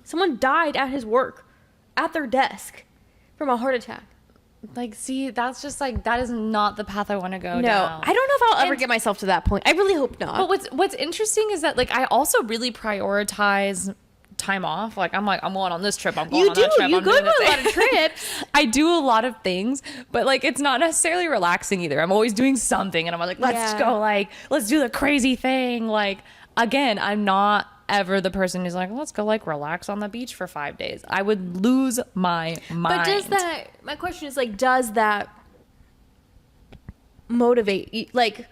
A: someone died at his work, at their desk, from a heart attack.
B: Like, see, that's just, like, that is not the path I want to go down.
A: No, I don't know if I'll ever get myself to that point. I really hope not.
B: But what's interesting is that, like, I also really prioritize time off. Like, I'm going on this trip, I'm going on that trip.
A: You go to a lot of trips.
B: I do a lot of things, but, like, it's not necessarily relaxing either. I'm always doing something, and I'm like, let's go, like, let's do the crazy thing. Like, again, I'm not ever the person who's like, let's go, like, relax on the beach for 5 days. I would lose my mind.
A: But my question is, like, does that motivate you? Like,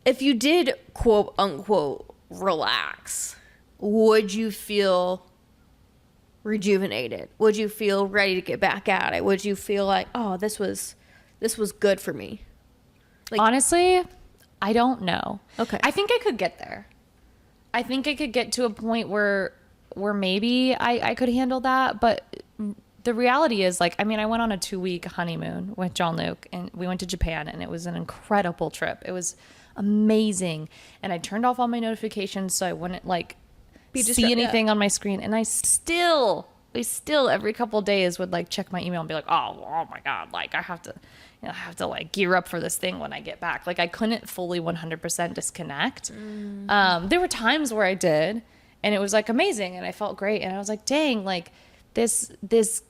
A: if you did, quote unquote, relax, would you feel rejuvenated? Would you feel ready to get back at it? Would you feel like, oh, this was good for me?
B: Like, honestly, I don't know.
A: Okay.
B: I think I could get there. I think I could get to a point where maybe I could handle that. But the reality is, like, I mean, I went on a 2-week honeymoon with John Luke, and we went to Japan, and it was an incredible trip. It was amazing. And I turned off all my notifications so I wouldn't, like, see anything on my screen. And I still every couple of days would, like, check my email and be like, oh my God, like, I have to like gear up for this thing when I get back. Like, I couldn't fully 100% disconnect. There were times where I did, and it was, like, amazing, and I felt great, and I was like, dang, like, the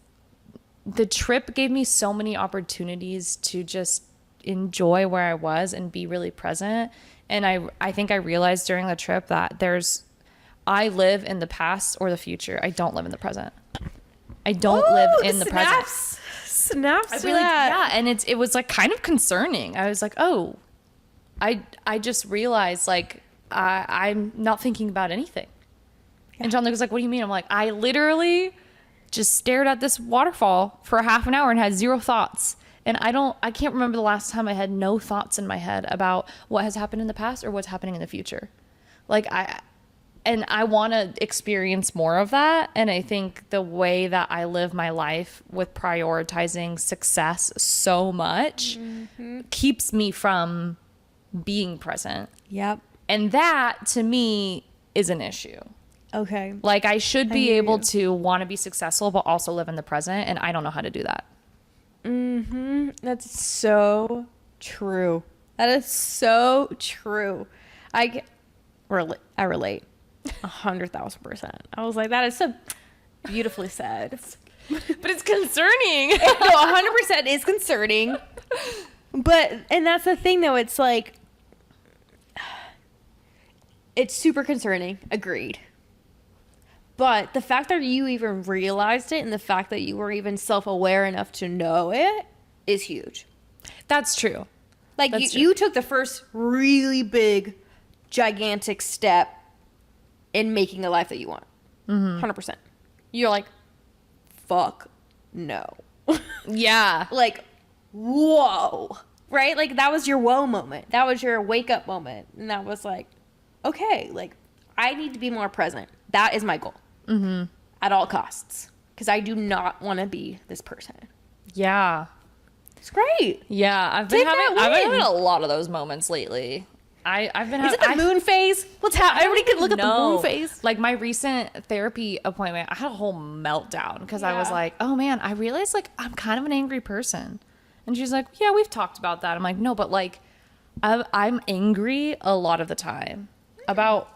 B: trip gave me so many opportunities to just enjoy where I was and be really present. And I think I realized during the trip that I live in the past or the future. I don't live in the present. I don't live in the present.
A: Snaps to that.
B: Yeah, and it was, like, kind of concerning. I was like, oh, I just realized, like, I'm not thinking about anything. Yeah. And John Luke was like, what do you mean? I'm like, I literally just stared at this waterfall for a half an hour and had zero thoughts. And I can't remember the last time I had no thoughts in my head about what has happened in the past or what's happening in the future. Like, I want to experience more of that. And I think the way that I live my life with prioritizing success so much keeps me from being present.
A: Yep.
B: And that, to me, is an issue.
A: Okay.
B: Like, I should be able to want to be successful, but also live in the present. And I don't know how to do that.
A: That's so true. That is so true. I relate. 100,000%. I was like, that is Beautifully said.
B: But it's concerning.
A: No, 100% is concerning. But, and that's the thing though, it's like, it's super concerning. Agreed. But the fact that you even realized it and the fact that you were even self-aware enough to know it is huge.
B: That's true.
A: Like, you took the first really big, gigantic step in making a life that you want. 100%. You're like, fuck no.
B: Yeah.
A: Like, whoa. Right? Like, that was your whoa moment. That was your wake-up moment. And that was like, okay, like, I need to be more present. That is my goal. At all costs. Because I do not want to be this person.
B: Yeah.
A: It's great.
B: Yeah, I've been having a lot of those moments lately. I've been having...
A: Is it the moon phase? What's happening? Everybody can look at the moon phase.
B: Like, my recent therapy appointment, I had a whole meltdown because I was like, oh man, I realized like I'm kind of an angry person. And she's like, yeah, we've talked about that. I'm like, no, but like I'm angry a lot of the time about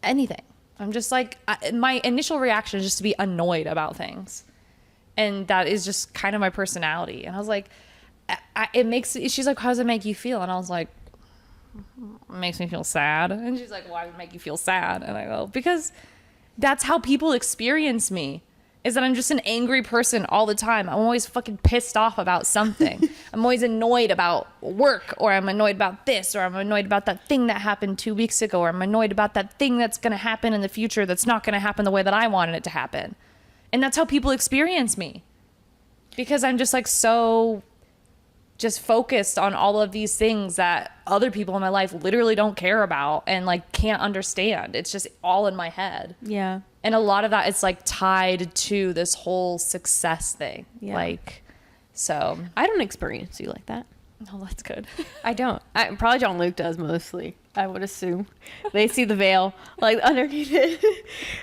B: anything. I'm just like, my initial reaction is just to be annoyed about things. And that is just kind of my personality. And I was like, she's like, how does it make you feel? And I was like, it makes me feel sad. And she's like, why would it make you feel sad? And I go, because that's how people experience me, is that I'm just an angry person all the time. I'm always fucking pissed off about something. I'm always annoyed about work, or I'm annoyed about this, or I'm annoyed about that thing that happened 2 weeks ago, or I'm annoyed about that thing that's going to happen in the future that's not going to happen the way that I wanted it to happen. And that's how people experience me, because I'm just like so just focused on all of these things that other people in my life literally don't care about and like can't understand. It's just all in my head.
A: Yeah.
B: And a lot of that is like tied to this whole success thing.
A: Yeah.
B: Like, so
A: I don't experience you like that.
B: oh, that's good.
A: I don't. Probably John Luke does mostly, I would assume. They see the veil like underneath it.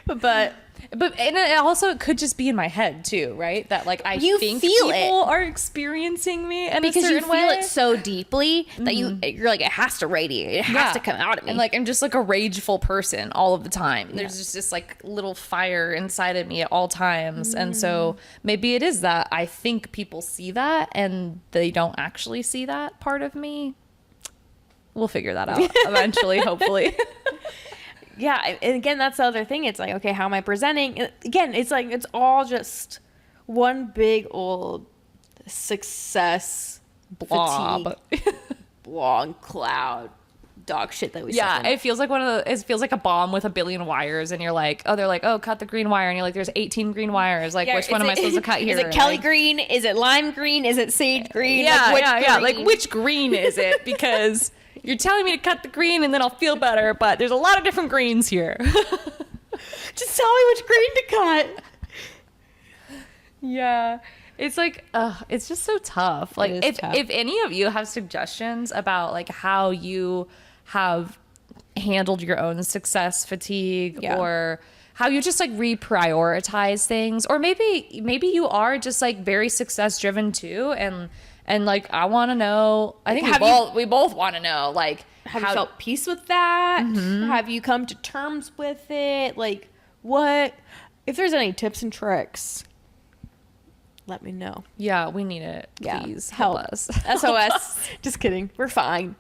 A: But
B: and it also, it could just be in my head too, right? That like I think
A: feel
B: people are experiencing me in
A: because
B: a certain
A: you feel
B: way.
A: it so deeply that you're like, it has to radiate. It has to come out of me.
B: And like I'm just like a rageful person all of the time. There's just this like little fire inside of me at all times. And so maybe it is that I think people see that and they don't actually see that part of me. We'll figure that out eventually, hopefully.
A: Yeah, and again, that's the other thing. It's like, okay, how am I presenting? Again, it's like, it's all just one big old success
B: Blob.
A: blog cloud dog shit that we
B: Yeah,
A: send in.
B: it feels like it feels like a bomb with a billion wires, and you're like, oh, they're like, oh, cut the green wire, and you're like, there's 18 green wires. Like, which one am I supposed to cut here?
A: Is it Kelly
B: like,
A: green? Is it lime green? Is it sage green?
B: Yeah,
A: like,
B: yeah. Like, which green is it? Because you're telling me to cut the green and then I'll feel better, but there's a lot of different greens here.
A: Just tell me which green to cut.
B: Yeah. It's like, it's just so tough. Like, if any of you have suggestions about like how you have handled your own success fatigue, or how you just like reprioritize things, or maybe you are just like very success driven too, and like I want to know. I think we both want to know, like,
A: have you felt peace with that? Have you come to terms with it? Like, what if there's any tips and tricks? Let me know.
B: Yeah, we need it. Please help us.
A: SOS. Just kidding. We're fine.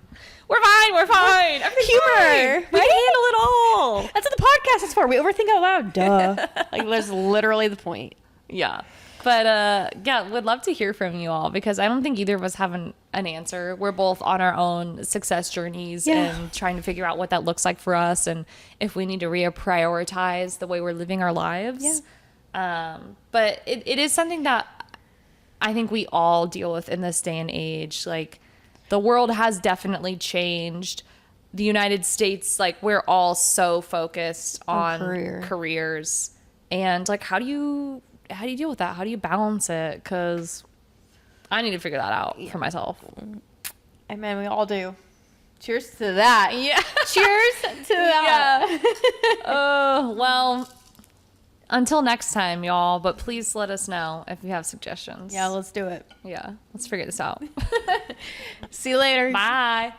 B: We're fine.
A: Humor.
B: We can handle it all.
A: That's what the podcast is for. We overthink out loud. Duh. Like, that's literally the point.
B: Yeah. But yeah, would love to hear from you all, because I don't think either of us have an answer. We're both on our own success journeys and trying to figure out what that looks like for us, and if we need to reprioritize the way we're living our lives. But it is something that I think we all deal with in this day and age. Like, the world has definitely changed. The United States, like, we're all so focused on careers. And like, how do you deal with that? How do you balance it? Because I need to figure that out for myself.
A: And man, we all do. Cheers to that.
B: Yeah.
A: Cheers to that.
B: Yeah. Well, until next time, y'all. But please let us know if you have suggestions.
A: Yeah, let's do it.
B: Yeah, let's figure this out.
A: See you later.
B: Bye.